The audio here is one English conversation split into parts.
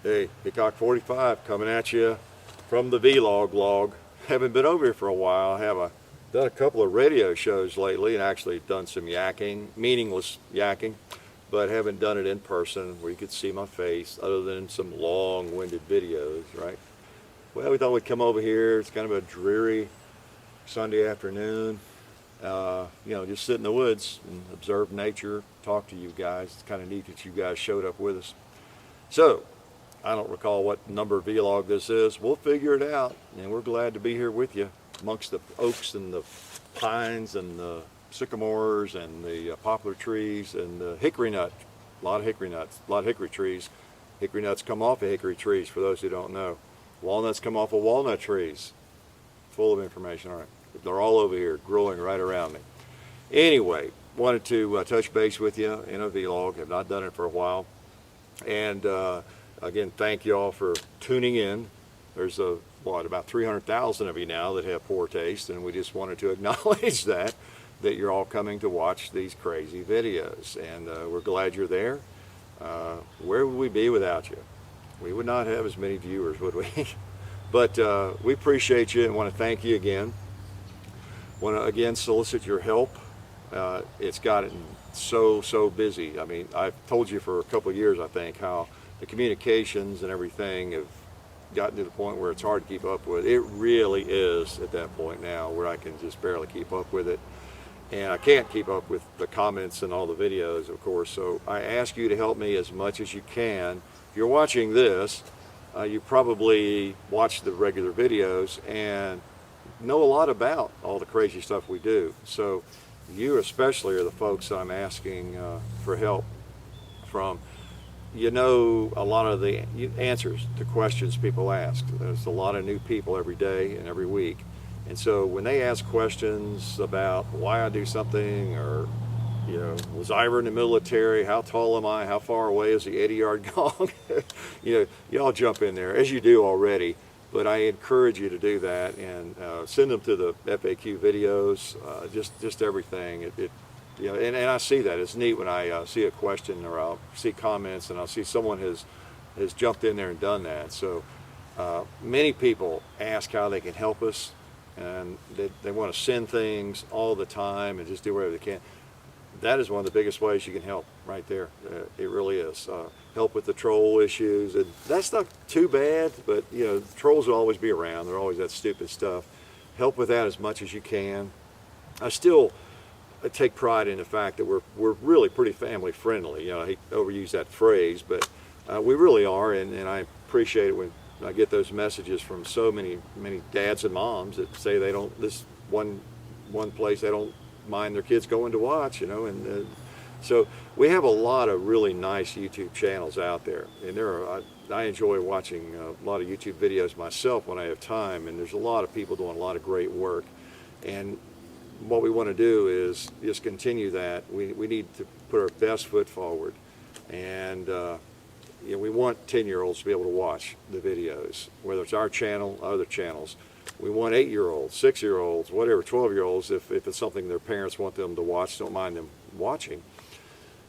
Hey, Hickok 45 coming at you from the vlog log. Haven't been over here for a while. Done a couple of radio shows lately and actually done some yakking, meaningless yakking, but haven't done it in person where you could see my face other than some long-winded videos, right? Well, we thought we'd come over here. It's kind of a dreary Sunday afternoon. Just sit in the woods and observe nature, talk to you guys. It's kind of neat that you guys showed up with us. So, I don't recall what number vlog this is. We'll figure it out, and we're glad to be here with you amongst the oaks and the pines and the sycamores and the poplar trees and the hickory nut. A lot of hickory nuts, a lot of hickory trees. Hickory nuts come off of hickory trees, for those who don't know. Walnuts come off of walnut trees. Full of information, all right. They're all over here, growing right around me. Anyway, wanted to touch base with you in a vlog. Have not done it for a while. And again, thank you all for tuning in. There's about 300,000 of you now that have poor taste, and we just wanted to acknowledge that you're all coming to watch these crazy videos, and we're glad you're there. Where would we be without you? We would not have as many viewers, would we? But we appreciate you and want to thank you again. Want to again solicit your help. It's gotten so busy. I mean, I've told you for a couple of years, I think, how the communications and everything have gotten to the point where it's hard to keep up with. It really is at that point now where I can just barely keep up with it. And I can't keep up with the comments and all the videos, of course. So I ask you to help me as much as you can. If you're watching this, you probably watch the regular videos and know a lot about all the crazy stuff we do. So you especially are the folks that I'm asking for help from. You know a lot of the answers to questions people ask. There's a lot of new people every day and every week. And so when they ask questions about why I do something, or, was I ever in the military? How tall am I? How far away is the 80-yard gong? Y'all jump in there, as you do already. But I encourage you to do that and send them to the FAQ videos, just everything. And I see that. It's neat when I see a question or I'll see comments and I'll see someone has jumped in there and done that. So many people ask how they can help us, and they want to send things all the time and just do whatever they can. That is one of the biggest ways you can help right there. It really is. Help with the troll issues, and that's not too bad, but trolls will always be around. They're always that stupid stuff. Help with that as much as you can. I take pride in the fact that we're really pretty family friendly. I hate to overuse that phrase, but we really are, and I appreciate it when I get those messages from so many dads and moms that say they don't, this one place they don't mind their kids going to watch, and so we have a lot of really nice YouTube channels out there, and I enjoy watching a lot of YouTube videos myself when I have time, and there's a lot of people doing a lot of great work, and what we want to do is just continue that. We need to put our best foot forward, and we want 10-year-olds to be able to watch the videos, whether it's our channel, other channels. We want 8-year-olds, 6-year-olds, whatever, 12-year-olds, if it's something their parents want them to watch, don't mind them watching.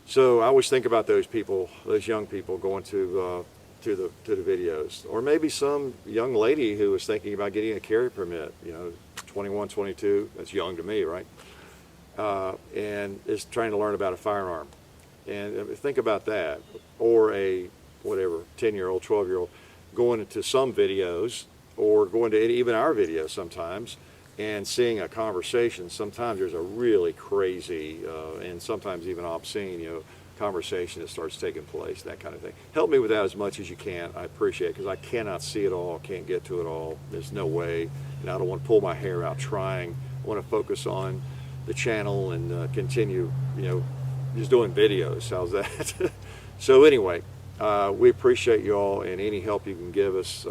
So I always think about those people, those young people going to the videos, or maybe some young lady who is thinking about getting a carry permit, 21, 22, that's young to me, right? And is trying to learn about a firearm. And think about that. Or a, 10-year-old, 12-year-old going into some videos, or going to even our videos sometimes, and seeing a conversation. Sometimes there's a really crazy and sometimes even obscene, conversation that starts taking place, that kind of thing. Help me with that as much as you can. I appreciate it, because I cannot see it all, can't get to it all. There's no way, and I don't want to pull my hair out trying. I want to focus on the channel and continue, just doing videos. How's that? So anyway, we appreciate you all, and any help you can give us,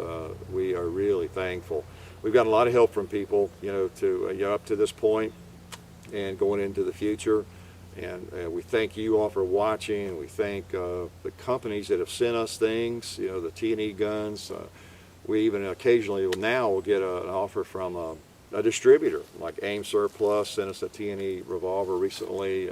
we are really thankful. We've got a lot of help from people, up to this point and going into the future. And we thank you all for watching. We thank the companies that have sent us things, the T&E guns. We even occasionally now will get an offer from a distributor, like Aim Surplus sent us a T&E revolver recently.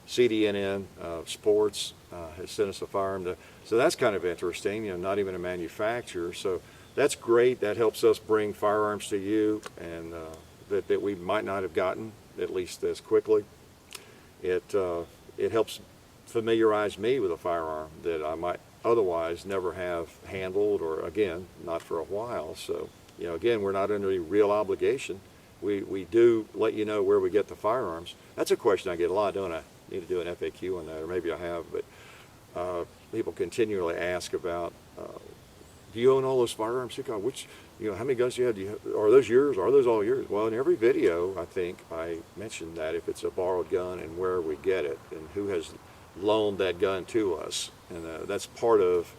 CDNN Sports has sent us a firearm. So that's kind of interesting, not even a manufacturer. So that's great. That helps us bring firearms to you, and that we might not have gotten, at least as quickly. It helps familiarize me with a firearm that I might otherwise never have handled, or again, not for a while. So, again, we're not under any real obligation. We do let you know where we get the firearms. That's a question I get a lot, don't I? Need to do an FAQ on that, or maybe I have, but people continually ask about, do you own all those firearms? Which, how many guns do you have? Are those yours? Are those all yours? Well, in every video, I think I mentioned that if it's a borrowed gun and where we get it and who has loaned that gun to us. And that's part of,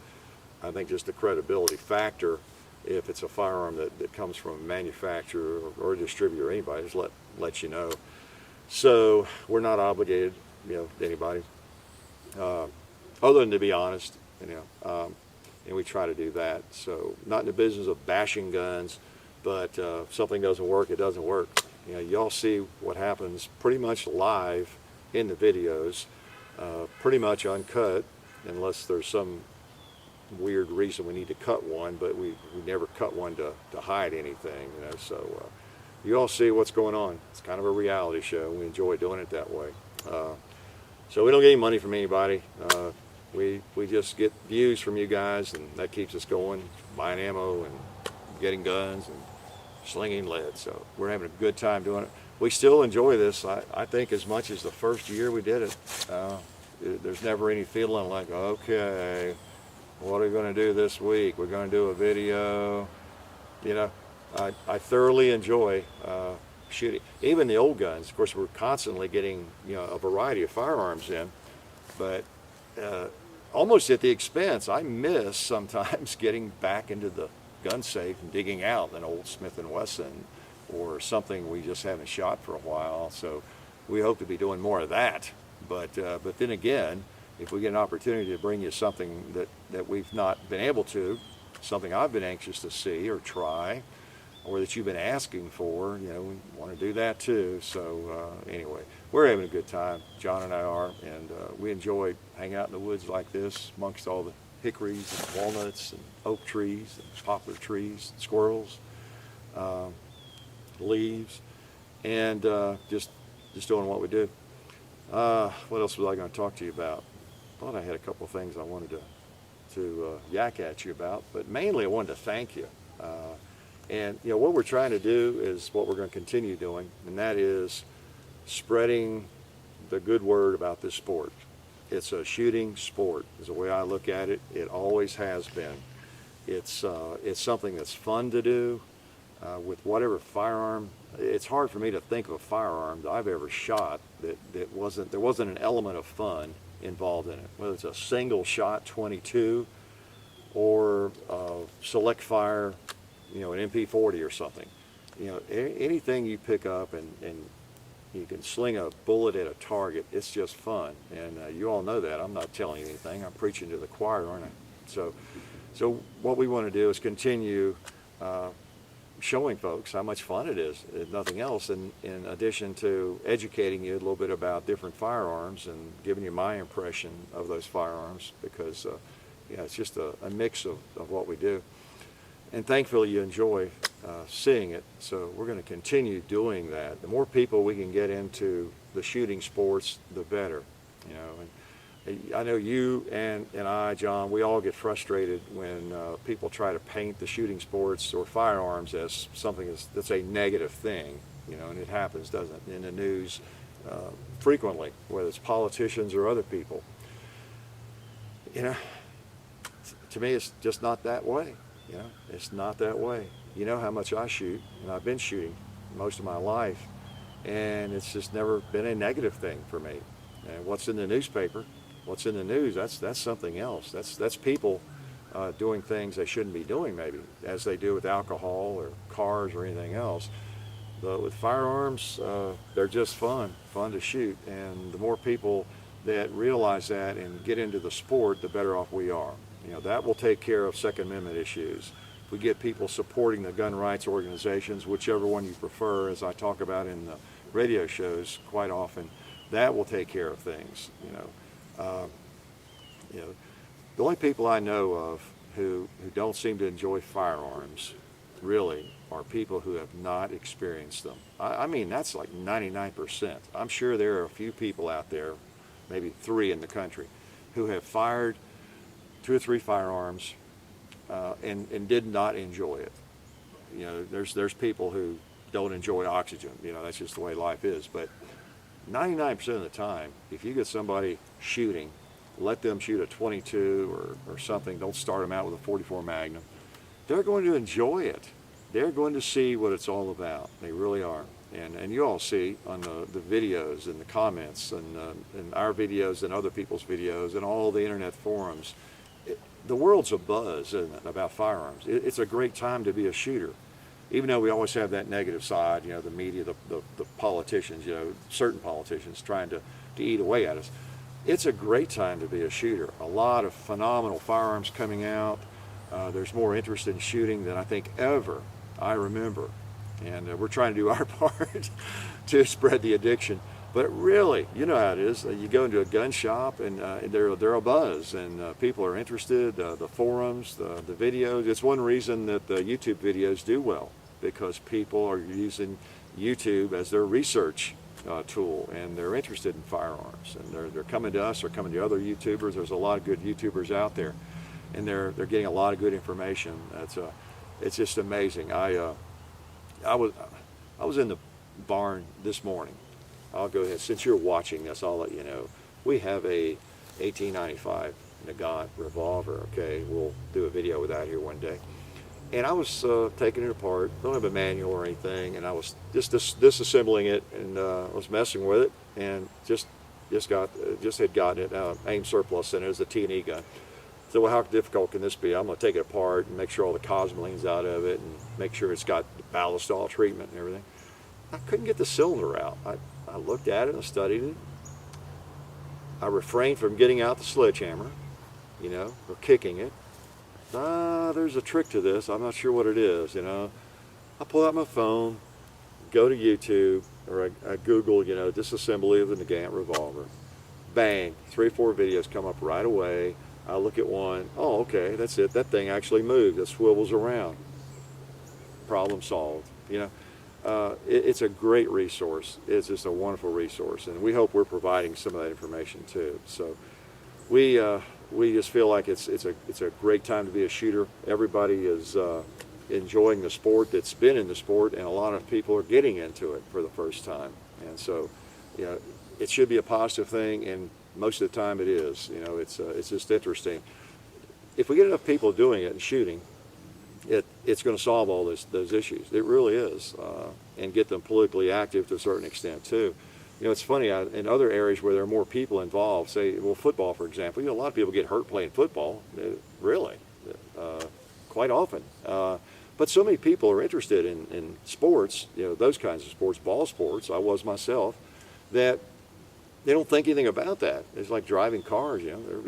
I think, just the credibility factor. If it's a firearm that comes from a manufacturer or a distributor or anybody, just let you know. So we're not obligated, to anybody, other than to be honest, and we try to do that. So not in the business of bashing guns, but if something doesn't work, it doesn't work. Y'all see what happens pretty much live in the videos, pretty much uncut, unless there's some weird reason we need to cut one, but we never cut one to hide anything, so you all see what's going on. It's kind of a reality show. We enjoy doing it that way. So we don't get any money from anybody. We just get views from you guys, and that keeps us going, buying ammo and getting guns and slinging lead. So we're having a good time doing it. We still enjoy this, I think, as much as the first year we did it. There's never any feeling like, okay, what are we going to do this week? We're going to do a video. I thoroughly enjoy shooting. Even the old guns, of course, we're constantly getting a variety of firearms in, but almost at the expense. I miss sometimes getting back into the gun safe and digging out an old Smith & Wesson or something we just haven't shot for a while. So we hope to be doing more of that. But then again, if we get an opportunity to bring you something that we've not been able to, something I've been anxious to see or try, or that you've been asking for, we want to do that too. So anyway, we're having a good time. John and I are, and we enjoy hanging out in the woods like this amongst all the hickories and walnuts and oak trees and poplar trees, and squirrels, leaves, and just doing what we do. What else was I going to talk to you about? I thought I had a couple of things I wanted to yak at you about, but mainly I wanted to thank you. And what we're trying to do is what we're going to continue doing, and that is spreading the good word about this sport. It's a shooting sport, is the way I look at it. It always has been. It's something that's fun to do with whatever firearm. It's hard for me to think of a firearm that I've ever shot that there wasn't an element of fun involved in it, whether it's a single shot 22 or select fire, an MP40 or something. Anything you pick up and you can sling a bullet at a target, it's just fun. And you all know that. I'm not telling you anything. I'm preaching to the choir, aren't I? So what we want to do is continue showing folks how much fun it is, if nothing else, in addition to educating you a little bit about different firearms and giving you my impression of those firearms, because it's just a mix of what we do. And thankfully you enjoy seeing it, so we're going to continue doing that. The more people we can get into the shooting sports, the better. And I know you and I, John, we all get frustrated when people try to paint the shooting sports or firearms as something that's a negative thing, and it happens, doesn't it, in the news frequently, whether it's politicians or other people. To me, it's just not that way. It's not that way. You know how much I shoot, and I've been shooting most of my life, and it's just never been a negative thing for me. And what's in the newspaper, what's in the news, that's something else. That's people doing things they shouldn't be doing, maybe, as they do with alcohol or cars or anything else. But with firearms, they're just fun to shoot, and the more people that realize that and get into the sport, the better off we are. That will take care of Second Amendment issues. If we get people supporting the gun rights organizations, whichever one you prefer, as I talk about in the radio shows quite often, That will take care of things. You know, the only people I know of who don't seem to enjoy firearms really are people who have not experienced them. I mean, that's like 99%. I'm sure there are a few people out there, maybe 3 in the country, who have fired 2 or 3 firearms and did not enjoy it. There's people who don't enjoy oxygen. That's just the way life is. But 99% of the time, if you get somebody shooting, let them shoot a 22 or something. Don't start them out with a 44 Magnum. They're going to enjoy it. They're going to see what it's all about. They really are. And you all see on the videos and the comments and our videos and other people's videos and all the internet forums, the world's abuzz, isn't it, about firearms. It's a great time to be a shooter. Even though we always have that negative side, the media, the politicians, certain politicians trying to eat away at us. It's a great time to be a shooter. A lot of phenomenal firearms coming out. There's more interest in shooting than I think ever I remember. And we're trying to do our part to spread the addiction. But really, you know how it is. You go into a gun shop and they're a buzz, and people are interested. The forums, the videos. It's one reason that the YouTube videos do well, because people are using YouTube as their research tool, and they're interested in firearms, and they're coming to us or coming to other YouTubers. There's a lot of good YouTubers out there, and they're getting a lot of good information. It's just amazing. I was in the barn this morning. I'll go ahead, since you're watching this, I'll let you know. We have a 1895 Nagant revolver. Okay, we'll do a video with that here one day. And I was taking it apart. Don't have a manual or anything, and I was just disassembling it, and I was messing with it, and just had gotten it. AIM surplus in it. It was a T&E gun. So, well, how difficult can this be? I'm going to take it apart and make sure all the cosmoline's out of it, and make sure it's got the ballistol treatment and everything. I couldn't get the cylinder out. I looked at it and studied it. I refrained from getting out the sledgehammer, or kicking it. There's a trick to this. I'm not sure what it is, I pull out my phone, go to YouTube, or I Google, disassembly of the Nagant revolver. Bang, 3 or 4 videos come up right away. I look at one. Oh, okay, that's it. That thing actually moves. It swivels around. Problem solved. It's a great resource. It's just a wonderful resource, and we hope we're providing some of that information too. So we just feel like it's a great time to be a shooter. Everybody is enjoying the sport that's been in the sport, and a lot of people are getting into it for the first time. And so, it should be a positive thing, and most of the time it is. It's just interesting. If we get enough people doing it and shooting, it's going to solve all those issues. It really is, and get them politically active to a certain extent too. It's funny, in other areas where there are more people involved, say, football, for example, a lot of people get hurt playing football, really, quite often. But so many people are interested in sports, those kinds of sports, ball sports, I was myself, that they don't think anything about that. It's like driving cars,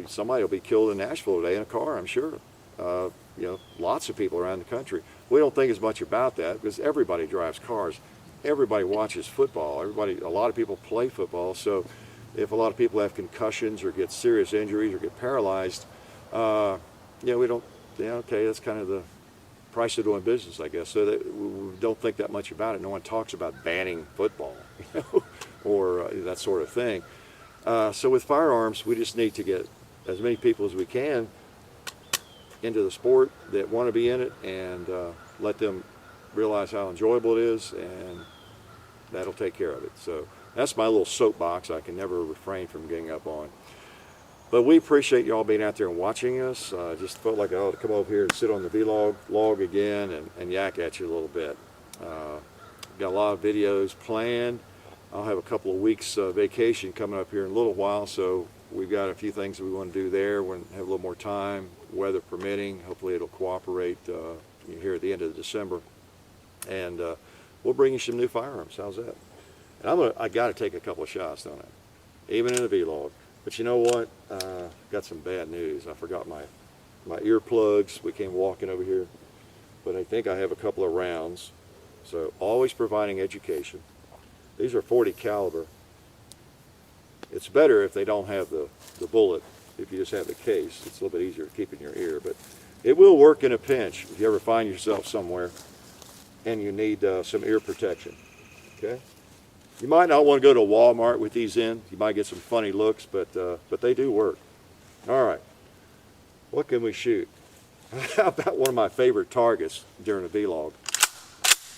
somebody will be killed in Nashville today in a car, I'm sure. Lots of people around the country. We don't think as much about that because everybody drives cars. Everybody watches football. A lot of people play football. So if a lot of people have concussions or get serious injuries or get paralyzed, we don't, okay, that's kind of the price of doing business, I guess. So that we don't think that much about it. No one talks about banning football, or that sort of thing. So with firearms, we just need to get as many people as we can into the sport that want to be in it, and let them realize how enjoyable it is, and that'll take care of it. So that's my little soapbox I can never refrain from getting up on. But we appreciate you all being out there and watching us. Just felt like I ought to come over here and sit on the vlog again and yak at you a little bit. Got a lot of videos planned. I'll have a couple of weeks vacation coming up here in a little while, so we've got a few things that we want to do there. We're going to have a little more time, weather permitting. Hopefully it'll cooperate here at the end of December. And we'll bring you some new firearms. How's that? And I got to take a couple of shots, don't I? Even in a vlog. But you know what? Got some bad news. I forgot my earplugs. We came walking over here. But I think I have a couple of rounds. So always providing education. These are .40 caliber. It's better if they don't have the bullet. If you just have the case, it's a little bit easier to keep in your ear, but it will work in a pinch if you ever find yourself somewhere and you need some ear protection. Okay? You might not want to go to Walmart with these in. You might get some funny looks, but they do work. All right. What can we shoot? How about one of my favorite targets during a vlog?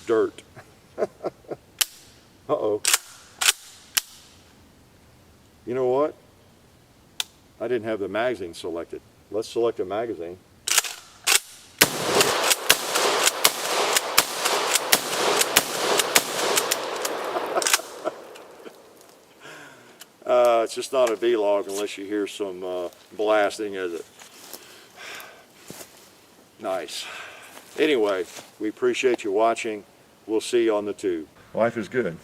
Dirt. Uh-oh. You know what? I didn't have the magazine selected. Let's select a magazine. It's just not a vlog unless you hear some blasting, is it? Nice. Anyway, we appreciate you watching. We'll see you on the tube. Life is good.